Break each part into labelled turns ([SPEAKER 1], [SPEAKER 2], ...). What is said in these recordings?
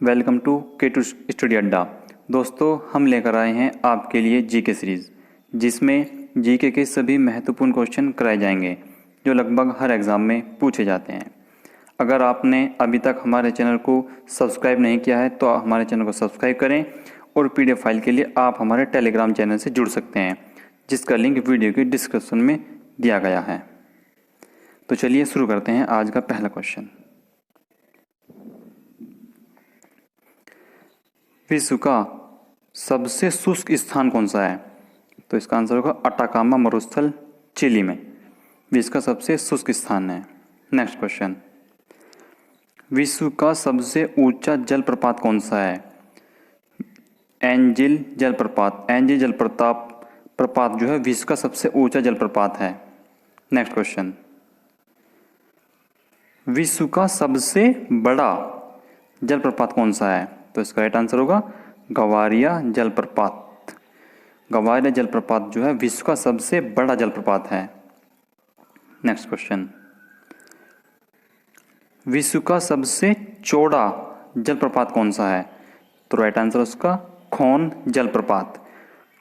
[SPEAKER 1] Welcome to K2 study अड्डा। दोस्तों, हम लेकर आए हैं आपके लिए जीके सीरीज़, जिसमें जीके के सभी महत्वपूर्ण क्वेश्चन कराए जाएंगे जो लगभग हर एग्ज़ाम में पूछे जाते हैं। अगर आपने अभी तक हमारे चैनल को सब्सक्राइब नहीं किया है तो हमारे चैनल को सब्सक्राइब करें और PDF फाइल के लिए आप हमारे टेलीग्राम चैनल से जुड़ सकते हैं, जिसका लिंक वीडियो की डिस्क्रिप्शन में दिया गया है। तो चलिए शुरू करते हैं आज का पहला क्वेश्चन। विश्व का सबसे शुष्क स्थान कौन सा है? तो इसका आंसर होगा अटाकामा मरुस्थल, चिली में विश्व का सबसे शुष्क स्थान है। नेक्स्ट क्वेश्चन, विश्व का सबसे ऊंचा जलप्रपात कौन सा है? एंजिल जलप्रपात। एंजिल जलप्रपात जो है विश्व का सबसे ऊंचा जलप्रपात है। नेक्स्ट क्वेश्चन, विश्व का सबसे बड़ा जलप्रपात कौन सा है? तो इसका राइट आंसर होगा गवारिया जलप्रपात। गवारिया जलप्रपात जो है विश्व का सबसे बड़ा जलप्रपात है। नेक्स्ट क्वेश्चन, विश्व का सबसे चौड़ा जलप्रपात कौन सा है? तो राइट आंसर उसका खोन जलप्रपात।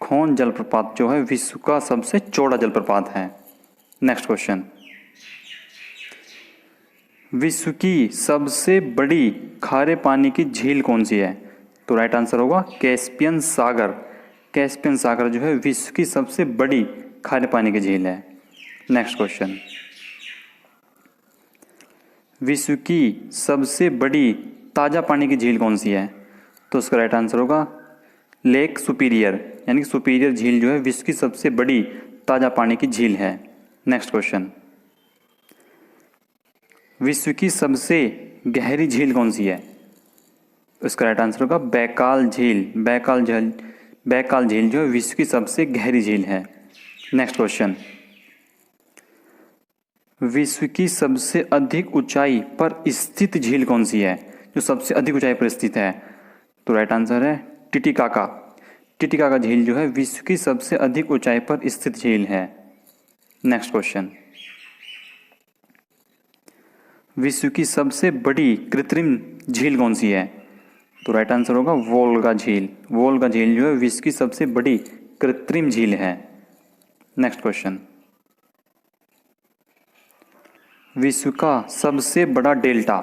[SPEAKER 1] खोन जलप्रपात जो है विश्व का सबसे चौड़ा जलप्रपात है। नेक्स्ट क्वेश्चन, विश्व की सबसे बड़ी खारे पानी की झील कौन सी है? तो राइट आंसर होगा कैस्पियन सागर। कैस्पियन सागर जो है विश्व की सबसे बड़ी खारे पानी की झील है। नेक्स्ट क्वेश्चन, विश्व की सबसे बड़ी ताजा पानी की झील कौन सी है? तो उसका राइट आंसर होगा लेक सुपीरियर, यानी कि सुपीरियर झील जो है विश्व की सबसे बड़ी ताजा पानी की झील है। नेक्स्ट क्वेश्चन, विश्व की सबसे गहरी झील कौन सी है? इसका राइट आंसर होगा बैकाल झील। बैकाल झील जो है विश्व की सबसे गहरी झील है। नेक्स्ट क्वेश्चन, विश्व की सबसे अधिक ऊंचाई पर स्थित झील कौन सी है? जो सबसे अधिक ऊंचाई पर स्थित है, तो राइट आंसर है टिटिकाका। टिटिकाका झील जो है विश्व की सबसे अधिक ऊंचाई पर स्थित झील है। नेक्स्ट क्वेश्चन, विश्व की सबसे बड़ी कृत्रिम झील कौन सी है? तो राइट आंसर होगा वोल्गा झील। वोल्गा झील जो है विश्व की सबसे बड़ी कृत्रिम झील है। नेक्स्ट क्वेश्चन, विश्व का सबसे बड़ा डेल्टा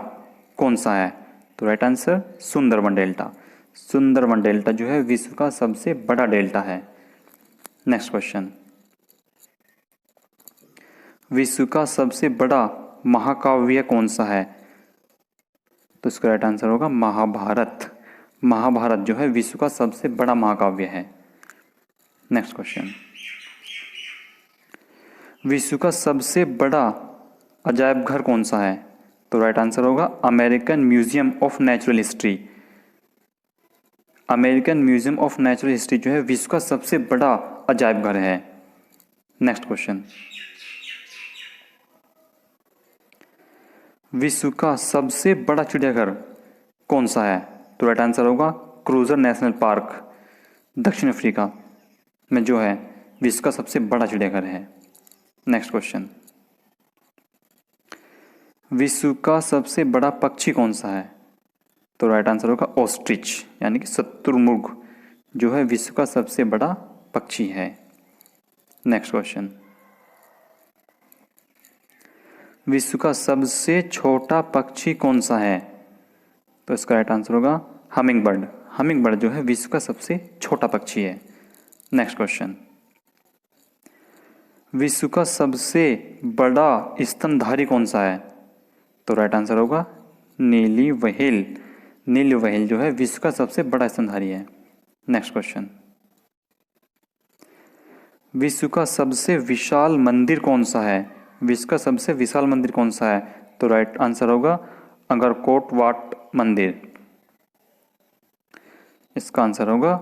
[SPEAKER 1] कौन सा है? तो right answer Sundarban delta. Sundarban delta जो है विश्व का सबसे बड़ा डेल्टा है। नेक्स्ट क्वेश्चन, विश्व का सबसे बड़ा महाकाव्य कौन सा है? तो इसका राइट आंसर होगा महाभारत। महाभारत जो है विश्व का सबसे बड़ा महाकाव्य है। नेक्स्ट क्वेश्चन, विश्व का सबसे बड़ा अजायब घर कौन सा है? तो राइट आंसर होगा American museum of natural history. American museum of natural history जो है विश्व का सबसे बड़ा अजायब घर है। नेक्स्ट क्वेश्चन, विश्व का सबसे बड़ा चिड़ियाघर कौन सा है? तो राइट आंसर होगा क्रूजर नेशनल पार्क, दक्षिण अफ्रीका में जो है विश्व का सबसे बड़ा चिड़ियाघर है। नेक्स्ट क्वेश्चन, विश्व का सबसे बड़ा पक्षी कौन सा है? तो राइट आंसर होगा ऑस्ट्रिच, यानी कि शुतुरमुर्ग जो है विश्व का सबसे बड़ा पक्षी है। नेक्स्ट क्वेश्चन, विश्व का सबसे छोटा पक्षी कौन सा है? तो इसका राइट आंसर होगा हमिंग बर्ड। हमिंग बर्ड जो है विश्व का सबसे छोटा पक्षी है। नेक्स्ट क्वेश्चन, विश्व का सबसे बड़ा स्तनधारी कौन सा है? तो राइट आंसर होगा नीली व्हेल। नीली व्हेल जो है विश्व का सबसे बड़ा स्तनधारी है। नेक्स्ट क्वेश्चन, विश्व का सबसे विशाल मंदिर कौन सा है? विश्व का सबसे विशाल मंदिर कौन सा है? तो राइट आंसर होगा अंगरकोट वाट मंदिर। इसका आंसर होगा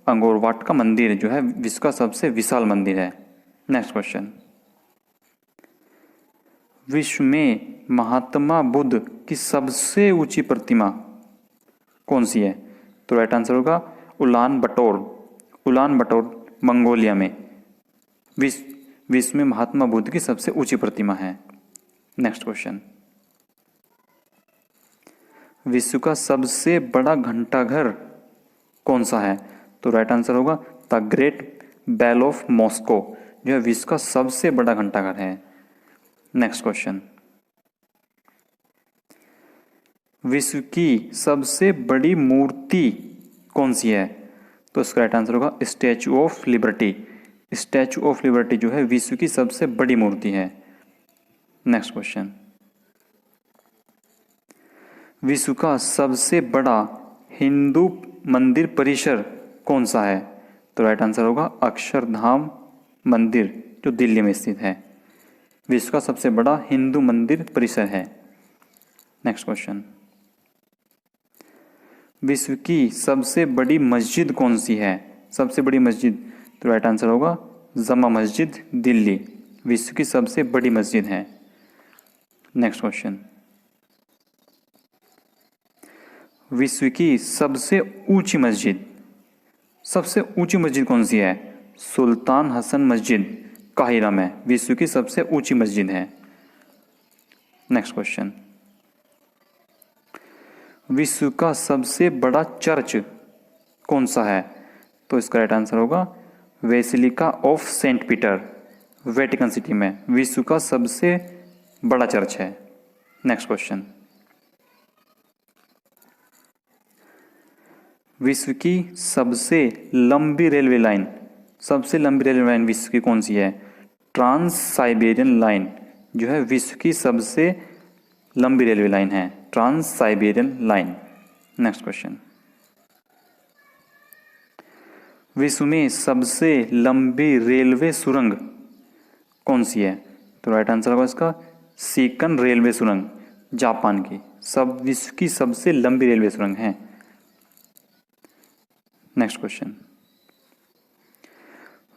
[SPEAKER 1] अंगोर वाट का मंदिर जो है विश्व का सबसे विशाल मंदिर है। नेक्स्ट क्वेश्चन, विश्व में महात्मा बुद्ध की सबसे ऊंची प्रतिमा कौन सी है? तो राइट आंसर होगा उलान बटोर। उलान बटोर मंगोलिया में विश्व में महात्मा बुद्ध की सबसे ऊंची प्रतिमा है। नेक्स्ट क्वेश्चन, विश्व का सबसे बड़ा घंटाघर कौन सा है? तो राइट आंसर होगा the great bell of Moscow, जो है विश्व का सबसे बड़ा घंटाघर है। नेक्स्ट क्वेश्चन, विश्व की सबसे बड़ी मूर्ति कौन सी है? तो इसका राइट आंसर होगा statue of liberty. Statue of liberty जो है विश्व की सबसे बड़ी मूर्ति है। नेक्स्ट क्वेश्चन, विश्व का सबसे बड़ा हिंदू मंदिर परिसर कौन सा है? तो राइट आंसर होगा अक्षरधाम मंदिर, जो दिल्ली में स्थित है, विश्व का सबसे बड़ा हिंदू मंदिर परिसर है। नेक्स्ट क्वेश्चन, विश्व की सबसे बड़ी मस्जिद कौन सी है? सबसे बड़ी मस्जिद, तो राइट आंसर होगा जमा मस्जिद दिल्ली, विश्व की सबसे बड़ी मस्जिद है। नेक्स्ट क्वेश्चन, विश्व की सबसे ऊंची मस्जिद, सबसे ऊंची मस्जिद कौन सी है? सुल्तान हसन मस्जिद काहिरा में विश्व की सबसे ऊंची मस्जिद है। नेक्स्ट क्वेश्चन, विश्व का सबसे बड़ा चर्च कौन सा है? तो इसका राइट आंसर होगा basilica of Saint Peter, Vatican City में विश्व का सबसे बड़ा चर्च है। नेक्स्ट क्वेश्चन, विश्व की सबसे लंबी रेलवे लाइन, सबसे लंबी रेलवे लाइन विश्व की कौन सी है? ट्रांस साइबेरियन लाइन, जो है विश्व की सबसे लंबी रेलवे लाइन है, trans Siberian line. Next question, विश्व में सबसे लंबी रेलवे सुरंग कौन सी है? तो राइट आंसर होगा इसका सीकन रेलवे सुरंग, जापान की सब विश्व की सबसे लंबी रेलवे सुरंग है। नेक्स्ट क्वेश्चन,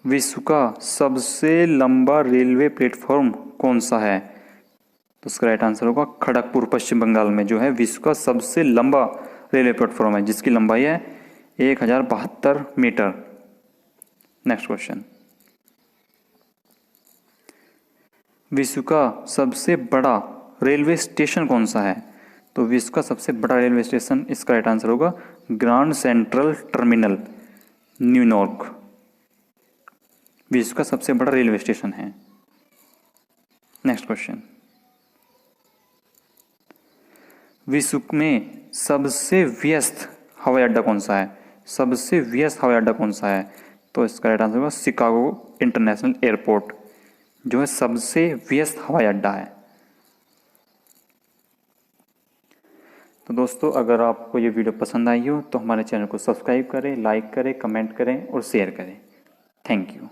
[SPEAKER 1] विश्व का सबसे लंबा रेलवे प्लेटफॉर्म कौन सा है? तो इसका राइट आंसर होगा खड़गपुर, पश्चिम बंगाल में जो है विश्व का सबसे लंबा रेलवे प्लेटफॉर्म है, जिसकी लंबाई है 1072 मीटर। नेक्स्ट क्वेश्चन, विश्व का सबसे बड़ा रेलवे स्टेशन कौन सा है? तो विश्व का सबसे बड़ा रेलवे स्टेशन, इसका राइट आंसर होगा ग्रांड सेंट्रल टर्मिनल, न्यूयॉर्क, विश्व का सबसे बड़ा रेलवे स्टेशन है। नेक्स्ट क्वेश्चन, विश्व में सबसे व्यस्त हवाई अड्डा कौन सा है? सबसे व्यस्त हवाई अड्डा कौन सा है? तो इसका राइट आंसर होगा शिकागो इंटरनेशनल एयरपोर्ट, जो है सबसे व्यस्त हवाई अड्डा है। तो दोस्तों, अगर आपको ये वीडियो पसंद आई हो तो हमारे चैनल को सब्सक्राइब करें, लाइक करें, कमेंट करें और शेयर करें। Thank you.